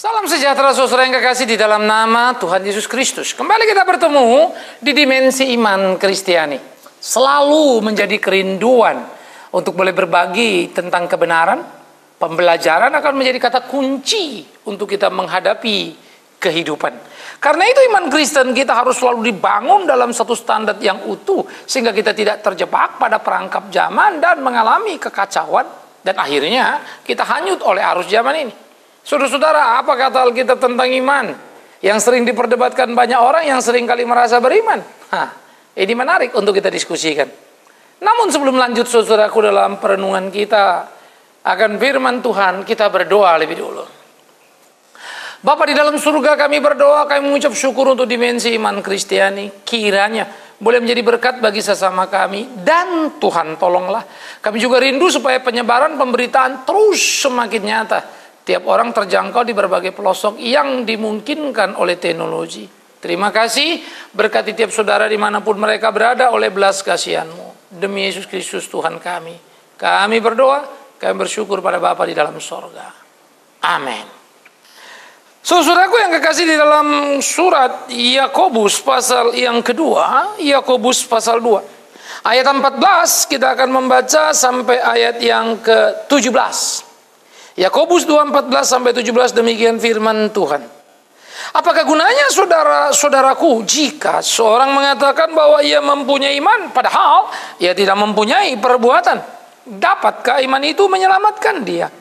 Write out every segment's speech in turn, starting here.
Salam sejahtera saudara yang kekasih di dalam nama Tuhan Yesus Kristus. Kembali kita bertemu di dimensi iman Kristiani. Selalu menjadi kerinduan untuk boleh berbagi tentang kebenaran. Pembelajaran akan menjadi kata kunci untuk kita menghadapi kehidupan. Karena itu iman Kristen kita harus selalu dibangun dalam satu standar yang utuh, sehingga kita tidak terjebak pada perangkap zaman dan mengalami kekacauan. Dan akhirnya kita hanyut oleh arus zaman ini. Saudara-saudara, apa kata Alkitab tentang iman? Yang sering diperdebatkan banyak orang yang sering kali merasa beriman. Ini menarik untuk kita diskusikan. Namun sebelum lanjut saudaraku dalam perenungan kita akan firman Tuhan, kita berdoa lebih dulu. Bapa di dalam surga, kami berdoa, kami mengucap syukur untuk dimensi iman Kristiani. Kiranya boleh menjadi berkat bagi sesama kami. Dan Tuhan tolonglah, kami juga rindu supaya penyebaran pemberitaan terus semakin nyata. Tiap orang terjangkau di berbagai pelosok yang dimungkinkan oleh teknologi. Terima kasih, berkati tiap saudara dimanapun mereka berada oleh belas kasihan-Mu. Demi Yesus Kristus Tuhan kami. Kami berdoa, kami bersyukur pada Bapa di dalam sorga. Amin. Saudaraku yang kekasih, di dalam surat Yakobus pasal yang kedua, Yakobus pasal 2. Ayat 14 kita akan membaca sampai ayat yang ke-17. Yakobus 2:14-17, demikian firman Tuhan. Apakah gunanya saudara-saudaraku jika seorang mengatakan bahwa ia mempunyai iman padahal ia tidak mempunyai perbuatan? Dapatkah iman itu menyelamatkan dia?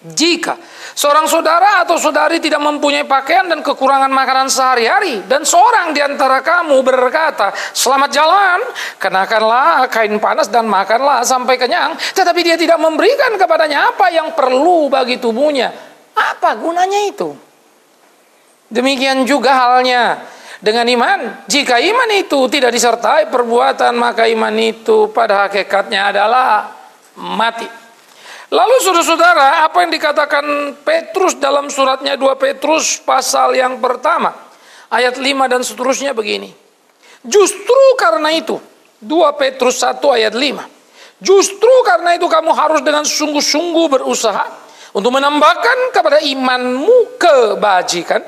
Jika seorang saudara atau saudari tidak mempunyai pakaian dan kekurangan makanan sehari-hari, dan seorang di antara kamu berkata, "Selamat jalan, kenakanlah kain panas dan makanlah sampai kenyang," tetapi dia tidak memberikan kepadanya apa yang perlu bagi tubuhnya, apa gunanya itu? Demikian juga halnya dengan iman. Jika iman itu tidak disertai perbuatan, maka iman itu pada hakikatnya adalah mati. Lalu saudara-saudara, apa yang dikatakan Petrus dalam suratnya 2 Petrus pasal yang pertama, ayat 5 dan seterusnya begini. Justru karena itu, 2 Petrus 1 ayat 5. Justru karena itu kamu harus dengan sungguh-sungguh berusaha untuk menambahkan kepada imanmu kebajikan,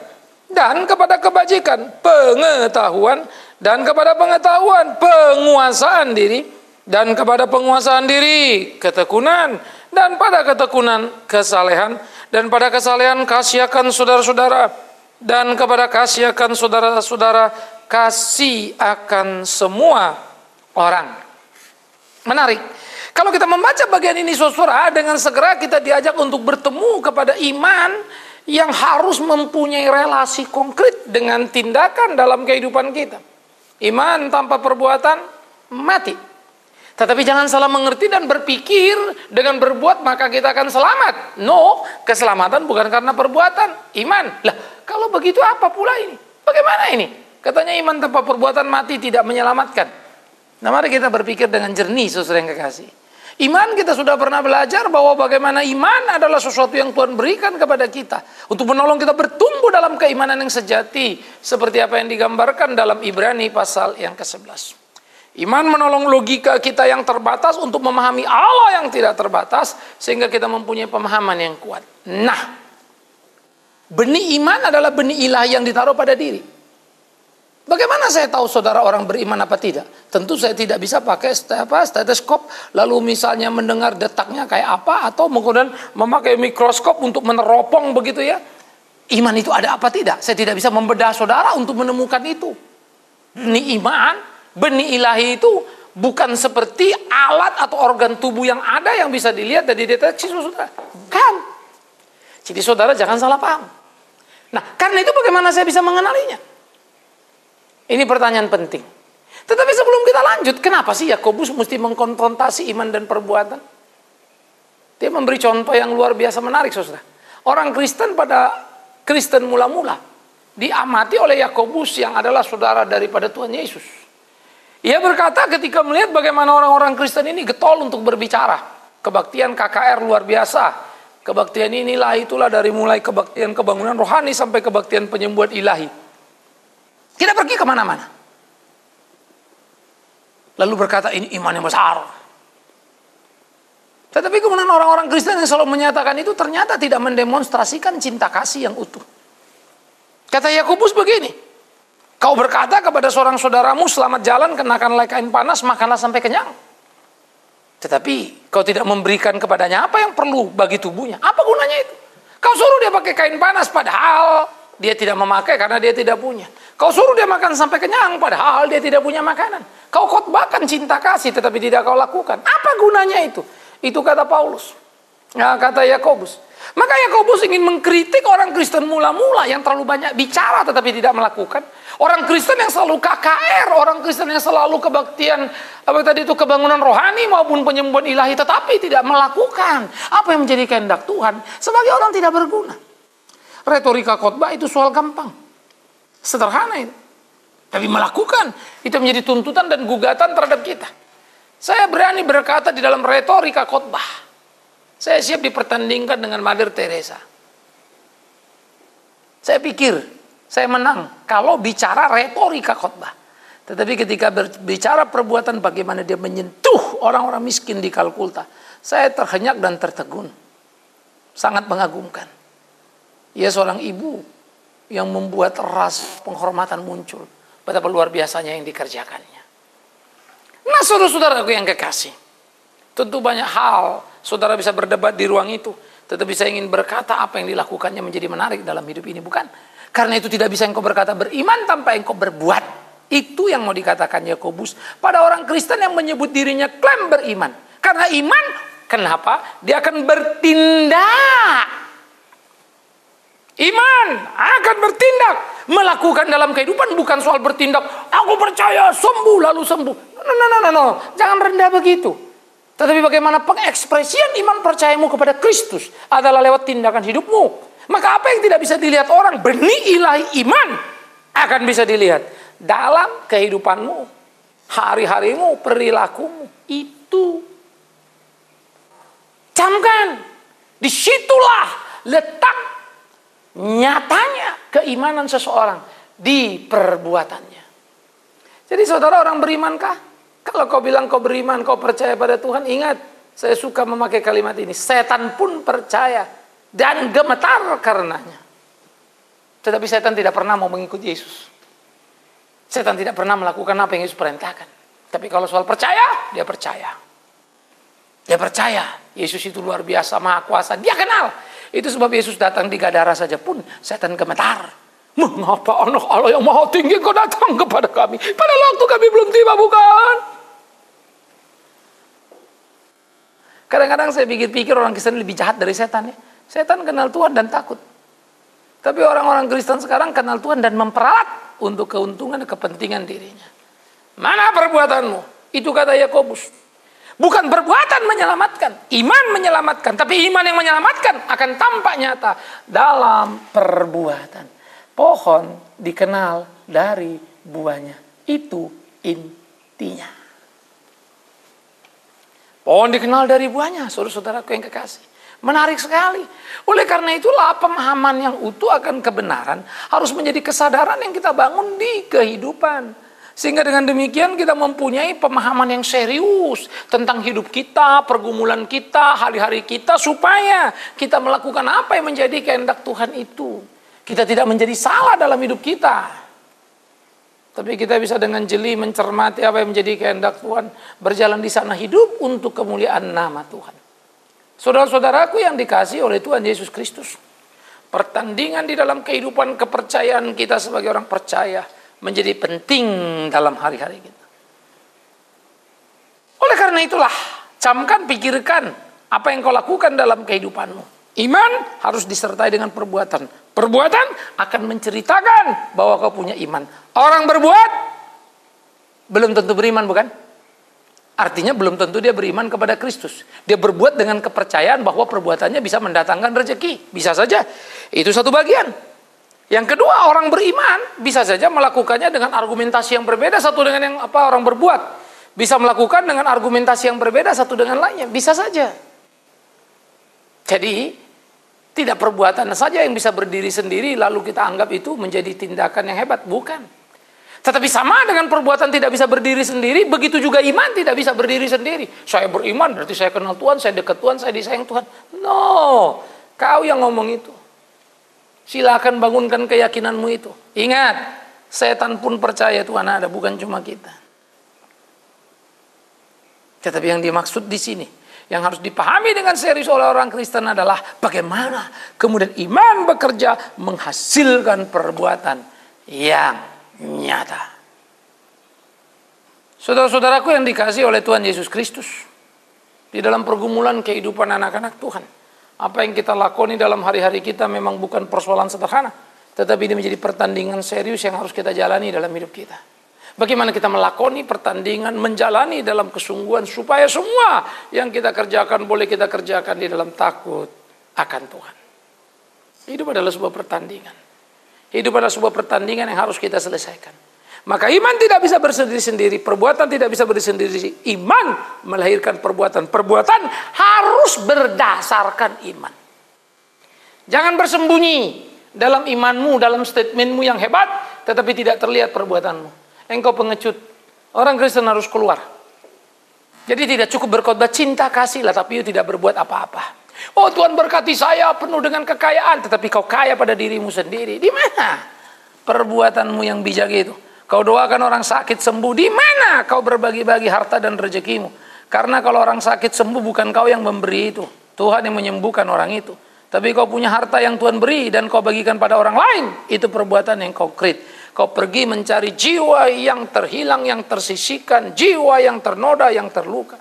dan kepada kebajikan pengetahuan, dan kepada pengetahuan penguasaan diri, dan kepada penguasaan diri ketekunan, dan pada ketekunan kesalehan, dan pada kesalehan kasih akan saudara-saudara, dan kepada kasih akan saudara-saudara kasih akan semua orang. Menarik. Kalau kita membaca bagian ini saudara, dengan segera kita diajak untuk bertemu kepada iman yang harus mempunyai relasi konkret dengan tindakan dalam kehidupan kita. Iman tanpa perbuatan mati. Tetapi jangan salah mengerti dan berpikir dengan berbuat maka kita akan selamat. No, keselamatan bukan karena perbuatan, iman. Lah, kalau begitu apa pula ini? Bagaimana ini? Katanya iman tanpa perbuatan mati, tidak menyelamatkan. Nah, mari kita berpikir dengan jernih, saudara yang kekasih. Iman kita sudah pernah belajar bahwa bagaimana iman adalah sesuatu yang Tuhan berikan kepada kita untuk menolong kita bertumbuh dalam keimanan yang sejati, seperti apa yang digambarkan dalam Ibrani pasal yang ke-11. Iman menolong logika kita yang terbatas untuk memahami Allah yang tidak terbatas, sehingga kita mempunyai pemahaman yang kuat. Nah, benih iman adalah benih ilahi yang ditaruh pada diri. Bagaimana saya tahu saudara orang beriman apa tidak? Tentu saya tidak bisa pakai stetoskop, lalu misalnya mendengar detaknya kayak apa, atau kemudian memakai mikroskop untuk meneropong begitu ya. Iman itu ada apa tidak? Saya tidak bisa membedah saudara untuk menemukan itu. Benih iman, benih ilahi itu bukan seperti alat atau organ tubuh yang ada yang bisa dilihat dan dideteksi saudara. Bukan. Jadi saudara jangan salah paham. Nah, karena itu bagaimana saya bisa mengenalinya? Ini pertanyaan penting. Tetapi sebelum kita lanjut, kenapa sih Yakobus mesti mengkonfrontasi iman dan perbuatan? Dia memberi contoh yang luar biasa menarik saudara. Orang Kristen pada Kristen mula-mula diamati oleh Yakobus yang adalah saudara daripada Tuhan Yesus. Ia berkata ketika melihat bagaimana orang-orang Kristen ini getol untuk berbicara. Kebaktian KKR luar biasa. Kebaktian inilah itulah, dari mulai kebaktian kebangunan rohani sampai kebaktian penyembuhan ilahi. Kita pergi kemana-mana. Lalu berkata ini iman yang besar. Tetapi kemudian orang-orang Kristen yang selalu menyatakan itu ternyata tidak mendemonstrasikan cinta kasih yang utuh. Kata Yakobus begini, kau berkata kepada seorang saudaramu, selamat jalan, kenakanlah kain panas, makanlah sampai kenyang. Tetapi kau tidak memberikan kepadanya apa yang perlu bagi tubuhnya. Apa gunanya itu? Kau suruh dia pakai kain panas padahal dia tidak memakai karena dia tidak punya. Kau suruh dia makan sampai kenyang padahal dia tidak punya makanan. Kau khotbahkan cinta kasih tetapi tidak kau lakukan. Apa gunanya itu? Itu kata Paulus. Nah, kata Yakobus. Maka Yakobus ingin mengkritik orang Kristen mula-mula yang terlalu banyak bicara tetapi tidak melakukan. Orang Kristen yang selalu KKR, orang Kristen yang selalu kebaktian, kebangunan rohani maupun penyembuhan ilahi tetapi tidak melakukan apa yang menjadi kehendak Tuhan sebagai orang tidak berguna. Retorika khotbah itu soal gampang, sederhana itu. Tapi melakukan itu menjadi tuntutan dan gugatan terhadap kita. Saya berani berkata di dalam retorika khotbah, saya siap dipertandingkan dengan Mother Teresa. Saya pikir saya menang kalau bicara retorika khotbah. Tetapi ketika berbicara perbuatan bagaimana dia menyentuh orang-orang miskin di Kalkulta, saya terhenyak dan tertegun. Sangat mengagumkan. Ia seorang ibu yang membuat ras penghormatan muncul. Betapa luar biasanya yang dikerjakannya. Nah, saudara-saudaraku yang kekasih, tentu banyak hal saudara bisa berdebat di ruang itu. Tetapi saya ingin berkata apa yang dilakukannya menjadi menarik dalam hidup ini, bukan? Karena itu tidak bisa engkau berkata beriman tanpa engkau berbuat. Itu yang mau dikatakan Yakobus pada orang Kristen yang menyebut dirinya klaim beriman. Karena iman, kenapa? Dia akan bertindak. Iman akan bertindak. Melakukan dalam kehidupan bukan soal bertindak. Aku percaya sembuh lalu sembuh. No. Jangan rendah begitu. Tetapi bagaimana pengekspresian iman percayamu kepada Kristus adalah lewat tindakan hidupmu. Maka apa yang tidak bisa dilihat orang, benih ilahi iman akan bisa dilihat dalam kehidupanmu, hari-harimu, perilakumu. Itu camkan. Disitulah letak nyatanya keimanan seseorang di perbuatannya. Jadi saudara, orang berimankah? Kalau kau bilang kau beriman, kau percaya pada Tuhan, ingat, saya suka memakai kalimat ini, setan pun percaya dan gemetar karenanya. Tetapi setan tidak pernah mau mengikuti Yesus. Setan tidak pernah melakukan apa yang Yesus perintahkan. Tapi kalau soal percaya, dia percaya. Dia percaya Yesus itu luar biasa, maha kuasa. Dia kenal. Itu sebab Yesus datang di Gadara saja pun setan gemetar. Mengapa anak Allah yang maha tinggi kau datang kepada kami? Pada waktu kami belum tiba, bukan? Kadang-kadang saya pikir-pikir orang Kristen lebih jahat dari setan ya. Setan kenal Tuhan dan takut. Tapi orang-orang Kristen sekarang kenal Tuhan dan memperalat untuk keuntungan dan kepentingan dirinya. Mana perbuatanmu? Itu kata Yakobus. Bukan perbuatan menyelamatkan, iman menyelamatkan. Tapi iman yang menyelamatkan akan tampak nyata dalam perbuatan. Pohon dikenal dari buahnya. Itu intinya. Pohon dikenal dari buahnya, saudara-saudaraku yang kekasih. Menarik sekali. Oleh karena itulah pemahaman yang utuh akan kebenaran harus menjadi kesadaran yang kita bangun di kehidupan. Sehingga dengan demikian kita mempunyai pemahaman yang serius tentang hidup kita, pergumulan kita, hari-hari kita, supaya kita melakukan apa yang menjadi kehendak Tuhan itu. Kita tidak menjadi salah dalam hidup kita. Tapi kita bisa dengan jeli mencermati apa yang menjadi kehendak Tuhan, berjalan di sana hidup untuk kemuliaan nama Tuhan. Saudara-saudaraku yang dikasihi oleh Tuhan Yesus Kristus, pertandingan di dalam kehidupan kepercayaan kita sebagai orang percaya menjadi penting dalam hari-hari kita. Oleh karena itulah, camkan, pikirkan apa yang kau lakukan dalam kehidupanmu. Iman harus disertai dengan perbuatan. Perbuatan akan menceritakan bahwa kau punya iman. Orang berbuat belum tentu beriman, bukan? Artinya belum tentu dia beriman kepada Kristus. Dia berbuat dengan kepercayaan bahwa perbuatannya bisa mendatangkan rezeki. Bisa saja. Itu satu bagian. Yang kedua, orang beriman bisa saja melakukannya dengan argumentasi yang berbeda satu dengan yang orang berbuat. Bisa melakukan dengan argumentasi yang berbeda satu dengan lainnya. Bisa saja. Jadi, tidak perbuatan saja yang bisa berdiri sendiri lalu kita anggap itu menjadi tindakan yang hebat. Bukan. Tetapi sama dengan perbuatan tidak bisa berdiri sendiri, begitu juga iman tidak bisa berdiri sendiri. Saya beriman berarti saya kenal Tuhan, saya dekat Tuhan, saya disayang Tuhan. No, kau yang ngomong itu. Silakan bangunkan keyakinanmu itu. Ingat, setan pun percaya Tuhan ada, bukan cuma kita. Tetapi yang dimaksud di sini, yang harus dipahami dengan serius oleh orang Kristen adalah bagaimana kemudian iman bekerja menghasilkan perbuatan yang nyata. Saudara-saudaraku yang dikasihi oleh Tuhan Yesus Kristus, di dalam pergumulan kehidupan anak-anak Tuhan, apa yang kita lakoni dalam hari-hari kita memang bukan persoalan sederhana, tetapi ini menjadi pertandingan serius yang harus kita jalani dalam hidup kita. Bagaimana kita melakoni pertandingan, menjalani dalam kesungguhan supaya semua yang kita kerjakan boleh kita kerjakan di dalam takut akan Tuhan. Hidup adalah sebuah pertandingan. Hidup adalah sebuah pertandingan yang harus kita selesaikan. Maka iman tidak bisa bersendiri-sendiri, perbuatan tidak bisa bersendiri. Iman melahirkan perbuatan. Perbuatan harus berdasarkan iman. Jangan bersembunyi dalam imanmu, dalam statementmu yang hebat, tetapi tidak terlihat perbuatanmu. Engkau pengecut. Orang Kristen harus keluar. Jadi tidak cukup berkhotbah cinta kasih lah, tapi tidak berbuat apa-apa. Oh Tuhan berkati saya penuh dengan kekayaan, tetapi kau kaya pada dirimu sendiri. Di mana perbuatanmu yang bijak itu? Kau doakan orang sakit sembuh. Di mana kau berbagi-bagi harta dan rezekimu? Karena kalau orang sakit sembuh bukan kau yang memberi itu, Tuhan yang menyembuhkan orang itu. Tapi kau punya harta yang Tuhan beri dan kau bagikan pada orang lain. Itu perbuatan yang konkret. Kau pergi mencari jiwa yang terhilang, yang tersisihkan, jiwa yang ternoda, yang terluka.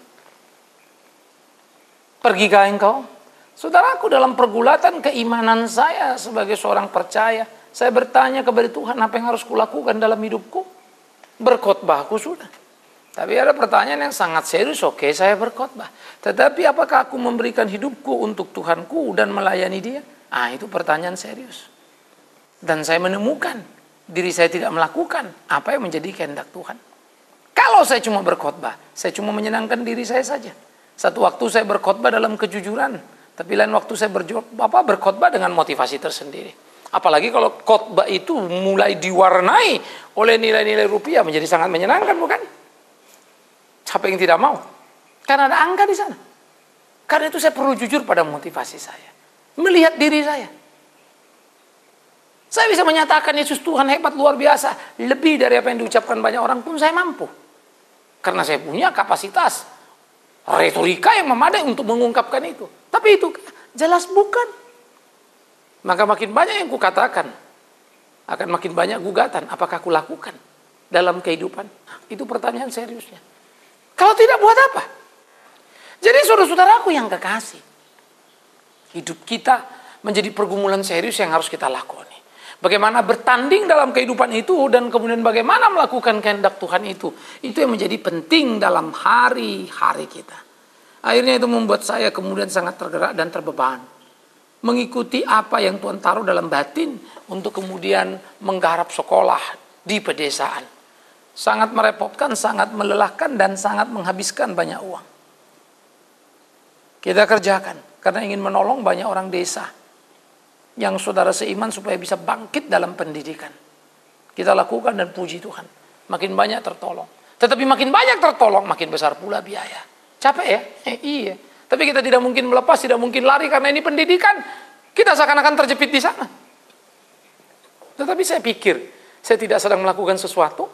Pergikah engkau? Saudaraku, dalam pergulatan keimanan saya sebagai seorang percaya, saya bertanya kepada Tuhan, apa yang harus kulakukan dalam hidupku? Berkhotbahku sudah. Tapi ada pertanyaan yang sangat serius, oke, saya berkhotbah. Tetapi apakah aku memberikan hidupku untuk Tuhanku dan melayani Dia? Itu pertanyaan serius. Dan saya menemukan diri saya tidak melakukan apa yang menjadi kehendak Tuhan. Kalau saya cuma berkhotbah, saya cuma menyenangkan diri saya saja. Satu waktu saya berkhotbah dalam kejujuran, tapi lain waktu saya berkhotbah dengan motivasi tersendiri. Apalagi kalau khotbah itu mulai diwarnai oleh nilai-nilai rupiah, menjadi sangat menyenangkan, bukan? Siapa yang tidak mau? Karena ada angka di sana. Karena itu saya perlu jujur pada motivasi saya. Melihat diri saya. Saya bisa menyatakan Yesus Tuhan hebat, luar biasa. Lebih dari apa yang diucapkan banyak orang pun saya mampu. Karena saya punya kapasitas retorika yang memadai untuk mengungkapkan itu. Tapi itu jelas bukan. Maka makin banyak yang kukatakan, akan makin banyak gugatan. Apakah aku lakukan dalam kehidupan? Itu pertanyaan seriusnya. Kalau tidak, buat apa? Jadi saudara-saudaraku yang kekasih, hidup kita menjadi pergumulan serius yang harus kita lakoni. Bagaimana bertanding dalam kehidupan itu dan kemudian bagaimana melakukan kehendak Tuhan itu yang menjadi penting dalam hari-hari kita. Akhirnya itu membuat saya kemudian sangat tergerak dan terbeban. Mengikuti apa yang Tuhan taruh dalam batin untuk kemudian menggarap sekolah di pedesaan. Sangat merepotkan, sangat melelahkan dan sangat menghabiskan banyak uang. Kita kerjakan karena ingin menolong banyak orang desa yang saudara seiman supaya bisa bangkit dalam pendidikan. Kita lakukan dan puji Tuhan. Makin banyak tertolong. Tetapi makin banyak tertolong, makin besar pula biaya. Capek ya? Iya. Tapi kita tidak mungkin melepas, tidak mungkin lari karena ini pendidikan. Kita seakan-akan terjepit di sana. Tetapi saya pikir, saya tidak sedang melakukan sesuatu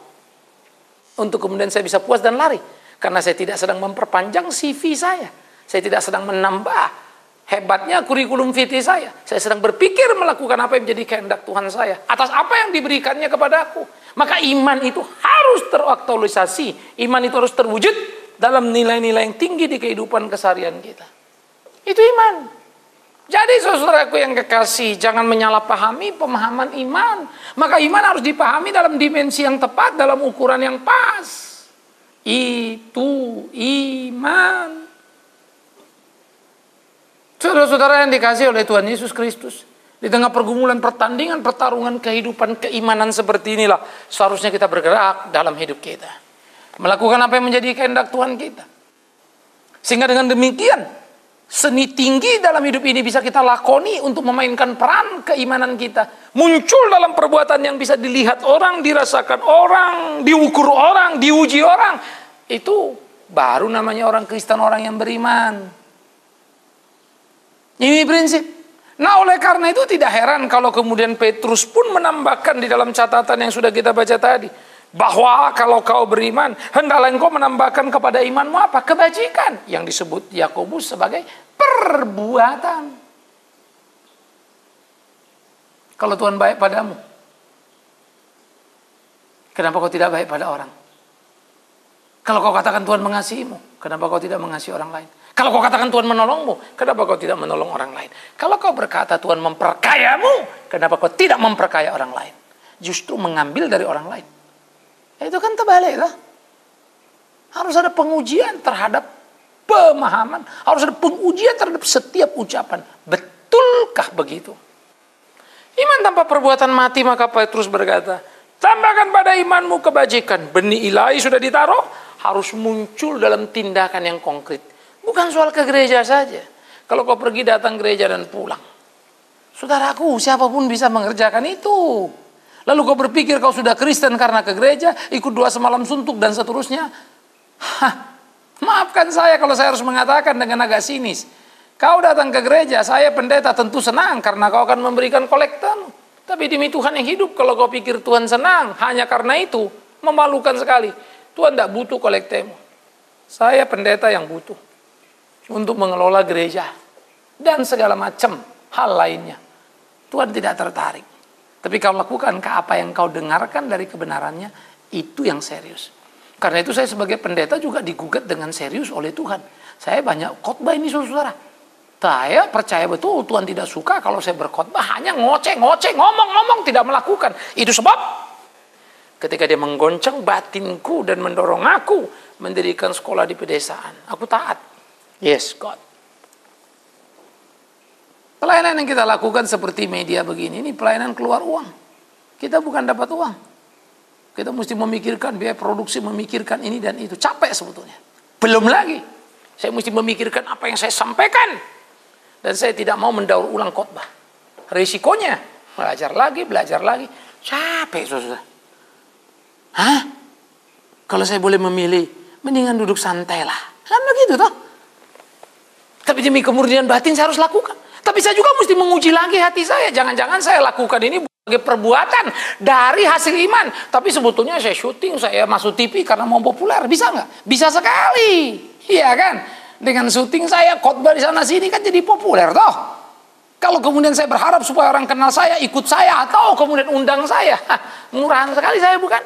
untuk kemudian saya bisa puas dan lari. Karena saya tidak sedang memperpanjang CV saya. Saya tidak sedang menambah hebatnya kurikulum vitae saya. Saya sedang berpikir melakukan apa yang menjadi kehendak Tuhan saya. Atas apa yang diberikannya kepadaku. Maka iman itu harus teraktualisasi. Iman itu harus terwujud dalam nilai-nilai yang tinggi di kehidupan keseharian kita. Itu iman. Jadi saudaraku yang kekasih, jangan menyalahpahami pemahaman iman. Maka iman harus dipahami dalam dimensi yang tepat, dalam ukuran yang pas. Itu iman. Saudara-saudara yang dikasihi oleh Tuhan Yesus Kristus, di tengah pergumulan, pertandingan, pertarungan kehidupan keimanan seperti inilah seharusnya kita bergerak dalam hidup kita. Melakukan apa yang menjadi kehendak Tuhan kita. Sehingga dengan demikian, Seni tinggi dalam hidup ini bisa kita lakoni untuk memainkan peran keimanan kita. Muncul dalam perbuatan yang bisa dilihat orang, dirasakan orang, diukur orang, diuji orang. Itu baru namanya orang Kristen, orang yang beriman. Ini prinsip. Nah, oleh karena itu tidak heran kalau kemudian Petrus pun menambahkan di dalam catatan yang sudah kita baca tadi, bahwa kalau kau beriman, hendaklah engkau menambahkan kepada imanmu apa? Kebajikan, yang disebut Yakobus sebagai perbuatan. Kalau Tuhan baik padamu, kenapa kau tidak baik pada orang? Kalau kau katakan Tuhan mengasihimu, kenapa kau tidak mengasihi orang lain? Kalau kau katakan Tuhan menolongmu, kenapa kau tidak menolong orang lain? Kalau kau berkata Tuhan memperkayamu, kenapa kau tidak memperkaya orang lain? Justru mengambil dari orang lain. Itu kan terbalik lah. Harus ada pengujian terhadap pemahaman. Harus ada pengujian terhadap setiap ucapan. Betulkah begitu? Iman tanpa perbuatan mati, maka Petrus berkata, tambahkan pada imanmu kebajikan. Benih ilahi sudah ditaruh, harus muncul dalam tindakan yang konkret. Bukan soal ke gereja saja. Kalau kau pergi datang gereja dan pulang, saudaraku, siapapun bisa mengerjakan itu. Lalu kau berpikir kau sudah Kristen karena ke gereja, ikut doa semalam suntuk dan seterusnya. Maafkan saya kalau saya harus mengatakan dengan agak sinis. Kau datang ke gereja, saya pendeta tentu senang karena kau akan memberikan kolektamu. Tapi demi Tuhan yang hidup, kalau kau pikir Tuhan senang hanya karena itu, memalukan sekali. Tuhan tidak butuh kolektamu. Saya pendeta yang butuh untuk mengelola gereja dan segala macam hal lainnya. Tuhan tidak tertarik. Tapi kau lakukan ke apa yang kau dengarkan dari kebenarannya, itu yang serius. Karena itu saya sebagai pendeta juga digugat dengan serius oleh Tuhan. Saya banyak khotbah ini, saudara. Saya percaya betul Tuhan tidak suka kalau saya berkhotbah hanya ngoceh-ngoceh, ngomong-ngomong, tidak melakukan. Itu sebab ketika dia menggoncang batinku dan mendorong aku mendirikan sekolah di pedesaan, aku taat. Yes, God. Pelayanan yang kita lakukan seperti media begini, ini pelayanan keluar uang. Kita bukan dapat uang. Kita mesti memikirkan biaya produksi, memikirkan ini dan itu. Capek sebetulnya. Belum lagi, saya mesti memikirkan apa yang saya sampaikan. Dan saya tidak mau mendaur ulang khotbah. Risikonya, belajar lagi. Capek, saudara. Hah? Kalau saya boleh memilih, mendingan duduk santai lah. Kan begitu toh? Tapi demi kemurnian batin saya harus lakukan. Tapi saya juga mesti menguji lagi hati saya. Jangan-jangan saya lakukan ini sebagai perbuatan dari hasil iman. Tapi sebetulnya saya syuting, saya masuk TV karena mau populer. Bisa nggak? Bisa sekali. Iya kan? Dengan syuting saya, khotbah di sana sini kan jadi populer toh. Kalau kemudian saya berharap supaya orang kenal saya, ikut saya, atau kemudian undang saya. Murahan sekali saya bukan?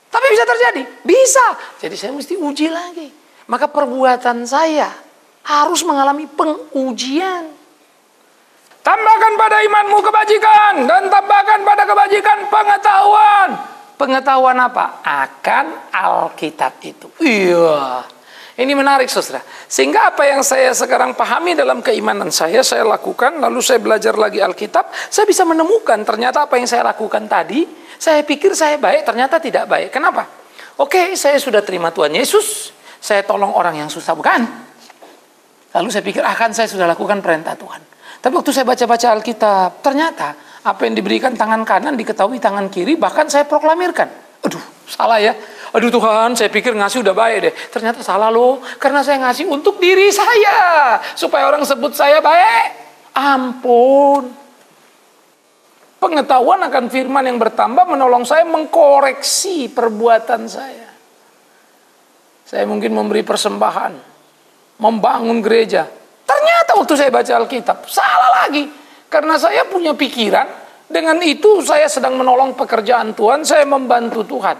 Tapi bisa terjadi. Bisa. Jadi saya mesti uji lagi. Maka perbuatan saya harus mengalami pengujian. Tambahkan pada imanmu kebajikan, dan tambahkan pada kebajikan pengetahuan. Pengetahuan apa? Akan Alkitab itu. Iya. Ini menarik, saudara. Sehingga apa yang saya sekarang pahami dalam keimanan saya lakukan, lalu saya belajar lagi Alkitab, saya bisa menemukan ternyata apa yang saya lakukan tadi, saya pikir saya baik, ternyata tidak baik. Kenapa? Oke, saya sudah terima Tuhan Yesus, saya tolong orang yang susah, bukan? Lalu saya pikir, saya sudah lakukan perintah Tuhan. Tapi waktu saya baca-baca Alkitab, ternyata apa yang diberikan tangan kanan diketahui tangan kiri, bahkan saya proklamirkan. Aduh, salah ya. Aduh Tuhan, saya pikir ngasih udah baik deh. Ternyata salah loh, karena saya ngasih untuk diri saya, supaya orang sebut saya baik. Ampun. Pengetahuan akan firman yang bertambah menolong saya mengkoreksi perbuatan saya. Saya mungkin memberi persembahan, membangun gereja. Ternyata waktu saya baca Alkitab, salah lagi. Karena saya punya pikiran, dengan itu saya sedang menolong pekerjaan Tuhan, saya membantu Tuhan.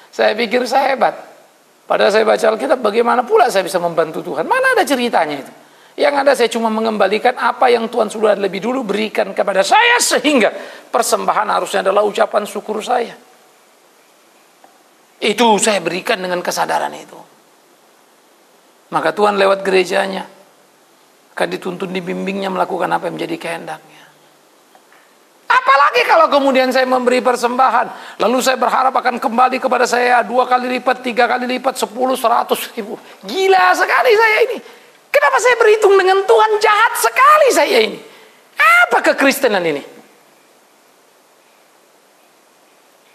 Saya pikir saya hebat. Padahal saya baca Alkitab, bagaimana pula saya bisa membantu Tuhan? Mana ada ceritanya itu? Yang ada saya cuma mengembalikan apa yang Tuhan sudah lebih dulu berikan kepada saya, sehingga persembahan harusnya adalah ucapan syukur saya. Itu saya berikan dengan kesadaran itu. Maka Tuhan lewat gerejanya akan dituntun, dibimbingnya melakukan apa yang menjadi kehendaknya. Apalagi kalau kemudian saya memberi persembahan, lalu saya berharap akan kembali kepada saya 2 kali lipat, 3 kali lipat, 10, 100 ribu. Gila sekali saya ini. Kenapa saya berhitung dengan Tuhan? Jahat sekali saya ini. Apa kekristenan ini?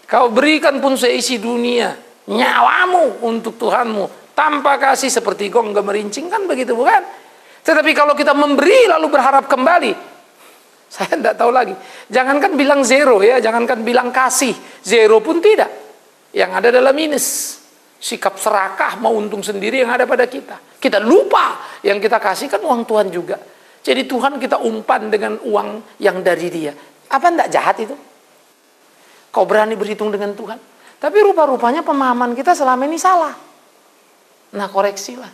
Kau berikan pun seisi dunia, nyawamu untuk Tuhanmu, tanpa kasih seperti gong gemerincing, kan begitu bukan? Tetapi kalau kita memberi lalu berharap kembali, saya tidak tahu lagi. Jangankan bilang zero ya, jangankan bilang kasih, zero pun tidak. Yang ada adalah minus. Sikap serakah mau untung sendiri yang ada pada kita. Kita lupa yang kita kasih kan uang Tuhan juga. Jadi Tuhan kita umpan dengan uang yang dari Dia. Apa tidak jahat itu? Kau berani berhitung dengan Tuhan. Tapi rupa-rupanya pemahaman kita selama ini salah. Nah, koreksilah.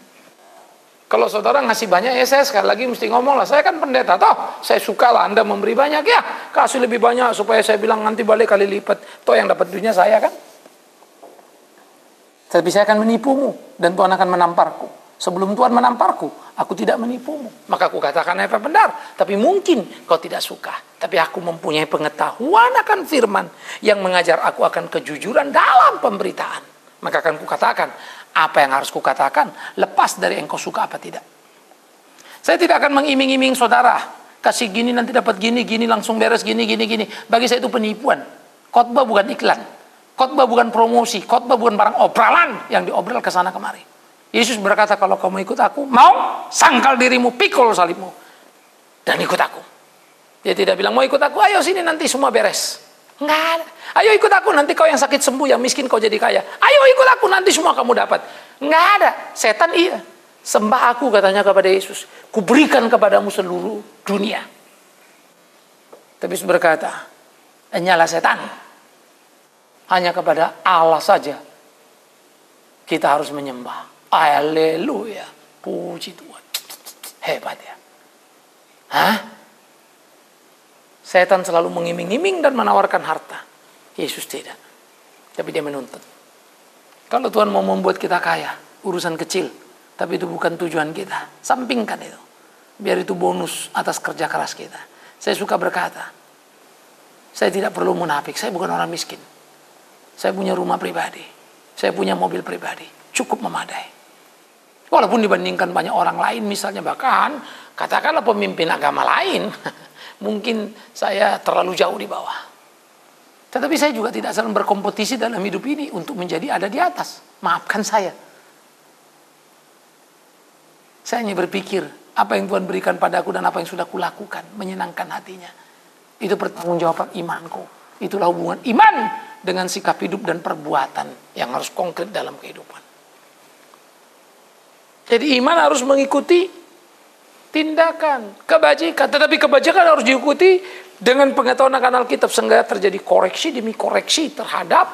Kalau saudara ngasih banyak, ya saya sekali lagi mesti ngomong lah. Saya kan pendeta, toh saya suka lah Anda memberi banyak ya. Kasih lebih banyak supaya saya bilang nanti balik kali lipat. Toh yang dapat duitnya saya kan. Tapi saya akan menipumu dan Tuhan akan menamparku. Sebelum Tuhan menamparku, aku tidak menipumu. Maka aku katakan apa benar. Tapi mungkin kau tidak suka. Tapi aku mempunyai pengetahuan akan firman yang mengajar aku akan kejujuran dalam pemberitaan. Maka akan kukatakan apa yang harus kukatakan, lepas dari engkau suka apa tidak. Saya tidak akan mengiming-iming saudara. Kasih gini nanti dapat gini, gini langsung beres, gini. Bagi saya itu penipuan. Khotbah bukan iklan. Khotbah bukan promosi. Khotbah bukan barang obralan yang diobral ke sana kemari. Yesus berkata, kalau kamu ikut aku, mau sangkal dirimu, pikul salibmu, dan ikut aku. Dia tidak bilang, mau ikut aku, ayo sini nanti semua beres. Enggak ada. Ayo ikut aku, nanti kau yang sakit sembuh, yang miskin kau jadi kaya. Ayo ikut aku, nanti semua kamu dapat. Enggak ada. Setan iya. Sembah aku, katanya kepada Yesus. Kuberikan kepadamu seluruh dunia. Tapi Yesus berkata, enyalah setan. Hanya kepada Allah saja kita harus menyembah. Haleluya. Puji Tuhan. Hebat ya. Hah? Setan selalu mengiming-iming dan menawarkan harta. Yesus tidak. Tapi dia menuntut. Kalau Tuhan mau membuat kita kaya, urusan kecil. Tapi itu bukan tujuan kita. Sampingkan itu. Biar itu bonus atas kerja keras kita. Saya suka berkata, saya tidak perlu munafik. Saya bukan orang miskin. Saya punya rumah pribadi. Saya punya mobil pribadi. Cukup memadai. Walaupun dibandingkan banyak orang lain, misalnya bahkan katakanlah pemimpin agama lain, mungkin saya terlalu jauh di bawah. Tetapi saya juga tidak sedang berkompetisi dalam hidup ini untuk menjadi ada di atas. Maafkan saya. Saya hanya berpikir apa yang Tuhan berikan padaku dan apa yang sudah kulakukan menyenangkan hatinya. Itu pertanggungjawaban imanku. Itulah hubungan iman dengan sikap hidup dan perbuatan yang harus konkret dalam kehidupan. Jadi iman harus mengikuti tindakan, kebajikan. Tetapi kebajikan harus diikuti dengan pengetahuan akan Alkitab. Sehingga terjadi koreksi demi koreksi terhadap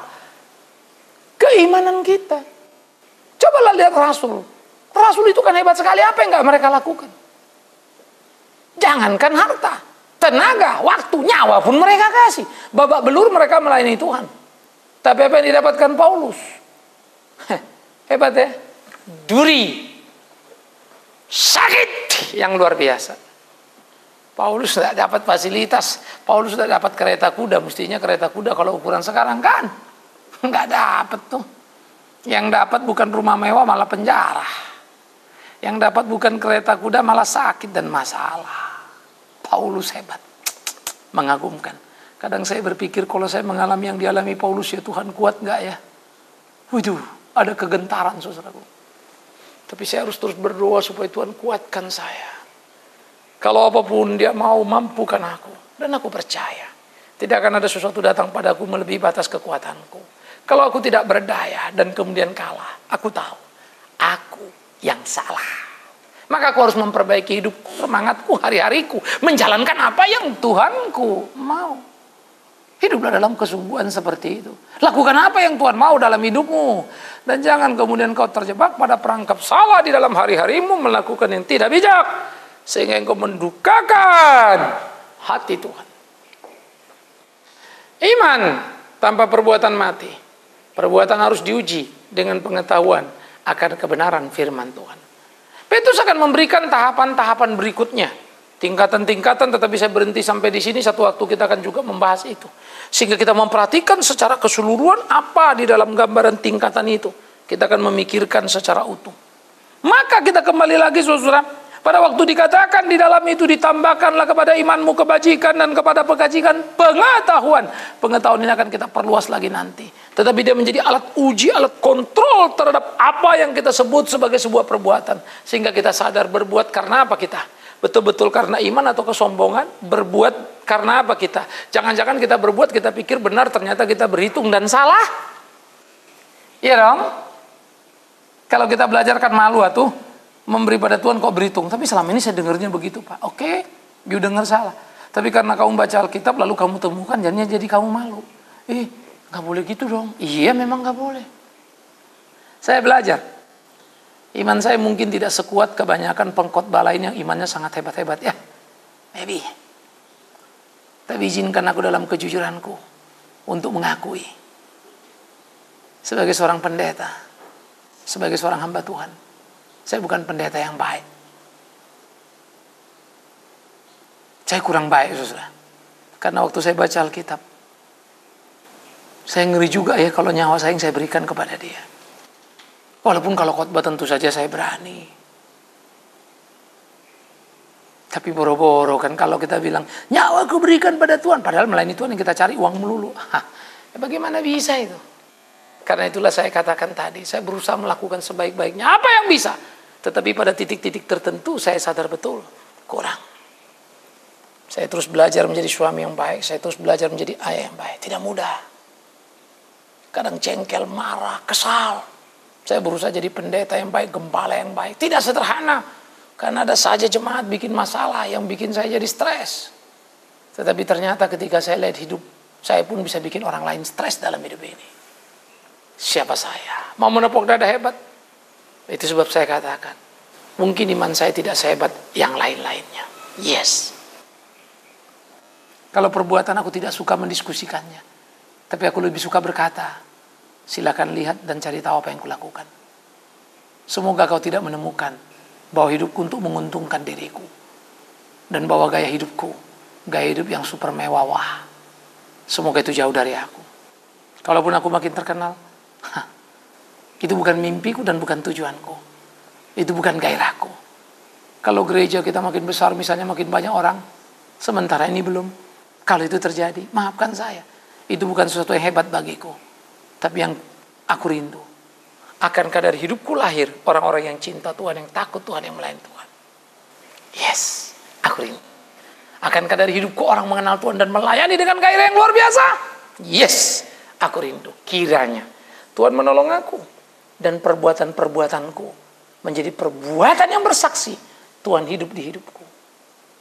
keimanan kita. Cobalah lihat Rasul. Rasul itu kan hebat sekali. Apa yang gak mereka lakukan? Jangankan harta, tenaga, waktu, nyawa pun mereka kasih. Babak belur mereka melayani Tuhan. Tapi apa yang didapatkan Paulus? Hebat ya. Duri. Sakit yang luar biasa. Paulus tidak dapat fasilitas. Paulus tidak dapat kereta kuda. Mestinya kereta kuda kalau ukuran sekarang kan nggak dapat tuh. Yang dapat bukan rumah mewah malah penjara. Yang dapat bukan kereta kuda malah sakit dan masalah. Paulus hebat, mengagumkan. Kadang saya berpikir kalau saya mengalami yang dialami Paulus, ya Tuhan kuat nggak ya? Waduh, ada kegentaran saudaraku. Tapi saya harus terus berdoa supaya Tuhan kuatkan saya. Kalau apapun dia mau, mampukan aku. Dan aku percaya. Tidak akan ada sesuatu datang padaku melebihi batas kekuatanku. Kalau aku tidak berdaya dan kemudian kalah, aku tahu. Aku yang salah. Maka aku harus memperbaiki hidup semangatku, hari-hariku. Menjalankan apa yang Tuhanku mau. Hiduplah dalam kesungguhan seperti itu. Lakukan apa yang Tuhan mau dalam hidupmu. Dan jangan kemudian kau terjebak pada perangkap salah di dalam hari-harimu melakukan yang tidak bijak. Sehingga engkau mendukakan hati Tuhan. Iman tanpa perbuatan mati. Perbuatan harus diuji dengan pengetahuan akan kebenaran firman Tuhan. Petrus akan memberikan tahapan-tahapan berikutnya. Tingkatan-tingkatan, tetapi saya berhenti sampai di sini. Satu waktu kita akan juga membahas itu. Sehingga kita memperhatikan secara keseluruhan apa di dalam gambaran tingkatan itu. Kita akan memikirkan secara utuh. Maka kita kembali lagi saudara, Pada waktu dikatakan di dalam itu ditambahkanlah kepada imanmu kebajikan dan kepada kebajikan pengetahuan. Pengetahuan ini akan kita perluas lagi nanti. Tetapi dia menjadi alat uji, alat kontrol terhadap apa yang kita sebut sebagai sebuah perbuatan. Sehingga kita sadar berbuat karena apa kita? Betul-betul karena iman atau kesombongan? Berbuat karena apa kita? Jangan-jangan kita berbuat, kita pikir benar, ternyata kita berhitung dan salah. Iya dong? Kalau kita belajarkan malu atuh, memberi pada Tuhan kok berhitung. Tapi selama ini saya dengarnya begitu, Pak. Oke, you dengar salah. Tapi karena kamu baca Alkitab lalu kamu temukan, jadinya jadi kamu malu. Gak boleh gitu dong. Iya, memang gak boleh. Saya belajar. Iman saya mungkin tidak sekuat kebanyakan pengkhotbah lain yang imannya sangat hebat-hebat ya. Maybe. Tapi izinkan aku dalam kejujuranku untuk mengakui. Sebagai seorang pendeta, sebagai seorang hamba Tuhan, saya bukan pendeta yang baik. Saya kurang baik, saudara. Karena waktu saya baca Alkitab, saya ngeri juga ya kalau nyawa saya yang saya berikan kepada dia. Walaupun kalau khotbah tentu saja saya berani. Tapi boro-boro kan kalau kita bilang, nyawa aku berikan pada Tuhan. Padahal melayani Tuhan yang kita cari uang melulu. Bagaimana bisa itu? Karena itulah saya katakan tadi, saya berusaha melakukan sebaik-baiknya. Apa yang bisa? Tetapi pada titik-titik tertentu saya sadar betul, kurang. Saya terus belajar menjadi suami yang baik, saya terus belajar menjadi ayah yang baik. Tidak mudah. Kadang jengkel, marah, kesal. Saya berusaha jadi pendeta yang baik, gembala yang baik. Tidak sederhana. Karena ada saja jemaat bikin masalah yang bikin saya jadi stres. Tetapi ternyata ketika saya lihat hidup, saya pun bisa bikin orang lain stres dalam hidup ini. Siapa saya? Mau menepuk dada hebat? Itu sebab saya katakan, mungkin iman saya tidak sehebat yang lain-lainnya. Yes. Kalau perbuatan aku tidak suka mendiskusikannya, tapi aku lebih suka berkata, silakan lihat dan cari tahu apa yang kulakukan. Semoga kau tidak menemukan bahwa hidupku untuk menguntungkan diriku. Dan bahwa gaya hidupku, gaya hidup yang super mewah. Semoga itu jauh dari aku. Kalaupun aku makin terkenal, itu bukan mimpiku dan bukan tujuanku. Itu bukan gairahku. Kalau gereja kita makin besar, misalnya makin banyak orang, sementara ini belum. Kalau itu terjadi, maafkan saya. Itu bukan sesuatu yang hebat bagiku. Tapi yang aku rindu. Akankah dari hidupku lahir orang-orang yang cinta Tuhan, yang takut Tuhan, yang melayani Tuhan? Yes, aku rindu. Akankah dari hidupku orang mengenal Tuhan dan melayani dengan gairah yang luar biasa? Yes, aku rindu. Kiranya Tuhan menolong aku dan perbuatan-perbuatanku menjadi perbuatan yang bersaksi Tuhan hidup di hidupku.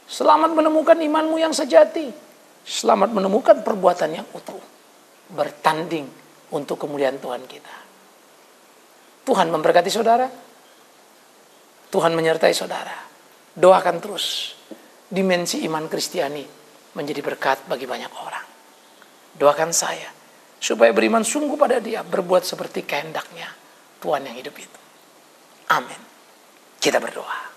Selamat menemukan imanmu yang sejati. Selamat menemukan perbuatan yang utuh. Bertanding untuk kemuliaan Tuhan kita. Tuhan memberkati saudara. Tuhan menyertai saudara. Doakan terus dimensi iman Kristiani menjadi berkat bagi banyak orang. Doakan saya supaya beriman sungguh pada Dia, berbuat seperti kehendaknya Tuhan yang hidup itu. Amin. Kita berdoa.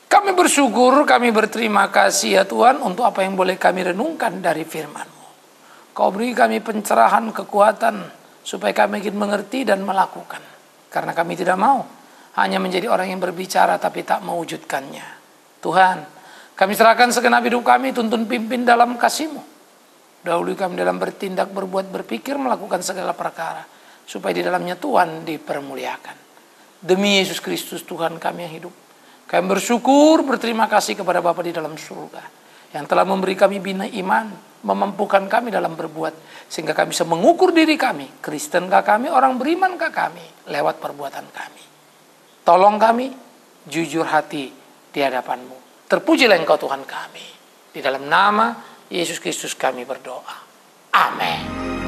Kami bersyukur, kami berterima kasih ya Tuhan untuk apa yang boleh kami renungkan dari firman-Mu. Kau beri kami pencerahan, kekuatan supaya kami makin mengerti dan melakukan. Karena kami tidak mau hanya menjadi orang yang berbicara tapi tak mewujudkannya. Tuhan, kami serahkan segenap hidup kami, tuntun pimpin dalam kasih-Mu. Dahului kami dalam bertindak, berbuat, berpikir, melakukan segala perkara. Supaya di dalamnya Tuhan dipermuliakan. Demi Yesus Kristus Tuhan kami yang hidup. Kami bersyukur, berterima kasih kepada Bapa di dalam surga. Yang telah memberi kami bina iman. Memampukan kami dalam berbuat. Sehingga kami bisa mengukur diri kami. Kristenkah kami, orang berimankah kami. Lewat perbuatan kami. Tolong kami, jujur hati di hadapan-Mu. Terpujilah Engkau Tuhan kami. Di dalam nama Yesus Kristus kami berdoa. Amin.